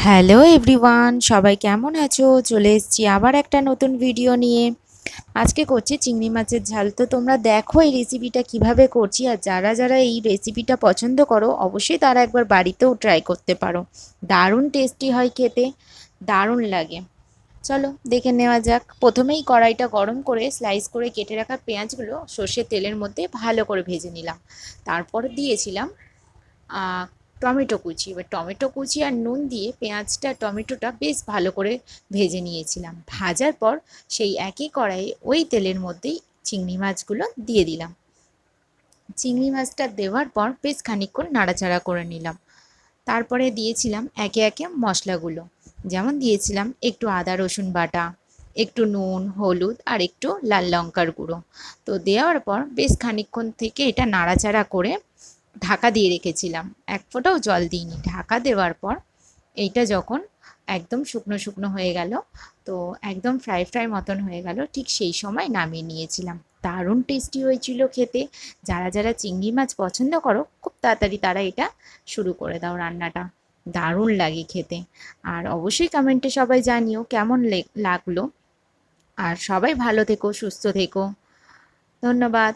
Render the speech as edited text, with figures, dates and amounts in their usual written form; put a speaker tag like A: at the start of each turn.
A: Hello everyone, সবাই কেমন আছো? চলে এসেছি আবার একটা নতুন ভিডিও নিয়ে। আজকে করছি চিংড়ি মাছের ঝাল। তো তোমরা দেখো এই রেসিপিটা কিভাবে করছি, আর যারা যারা এই রেসিপিটা পছন্দ করো অবশ্যই তারা একবার বাড়িতেও ট্রাই করতে পারো। দারুণ টেস্টি হয় খেতে, দারুণ লাগে। চলো দেখে নেওয়া যাক। প্রথমেই কড়াইটা গরম করে স্লাইস করে কেটে রাখা পেঁয়াজগুলো সর্ষের তেলের মধ্যে ভালো করে ভেজে নিলাম। তারপর দিয়েছিলাম টমেটো কুচি। এবার টমেটো কুচি আর নুন দিয়ে পেঁয়াজটা টমেটোটা বেশ ভালো করে ভেজে নিয়েছিলাম। ভাজার পর সেই একই কড়াইয়ে ওই তেলের মধ্যেই চিংড়ি মাছগুলো দিয়ে দিলাম। চিংড়ি মাছটা দেওয়ার পর বেশ খানিকক্ষণ নাড়াচাড়া করে নিলাম। তারপরে দিয়েছিলাম একে একে মশলাগুলো, যেমন দিয়েছিলাম একটু আদা রসুন বাটা, একটু নুন হলুদ আর একটু লাল লঙ্কার গুঁড়ো। তো দেওয়ার পর বেশ খানিকক্ষণ থেকে এটা নাড়াচাড়া করে ঢাকা দিয়ে রেখেছিলাম। এক ফোঁটাও জল দিইনি। ঢাকা দেওয়ার পর এইটা যখন একদম শুকনো শুকনো হয়ে গেল, তো একদম ফ্রাই ফ্রাই মতন হয়ে গেল, ঠিক সেই সময় নামিয়ে নিয়েছিলাম। দারুণ টেস্টি হয়েছিল খেতে। যারা যারা চিংড়ি মাছ পছন্দ করো খুব তাড়াতাড়ি তারা এটা শুরু করে দাও রান্নাটা। দারুণ লাগে খেতে। আর অবশ্যই কমেন্টে সবাই জানিও কেমন লাগলো। আর সবাই ভালো থেকো, সুস্থ থেকো। ধন্যবাদ।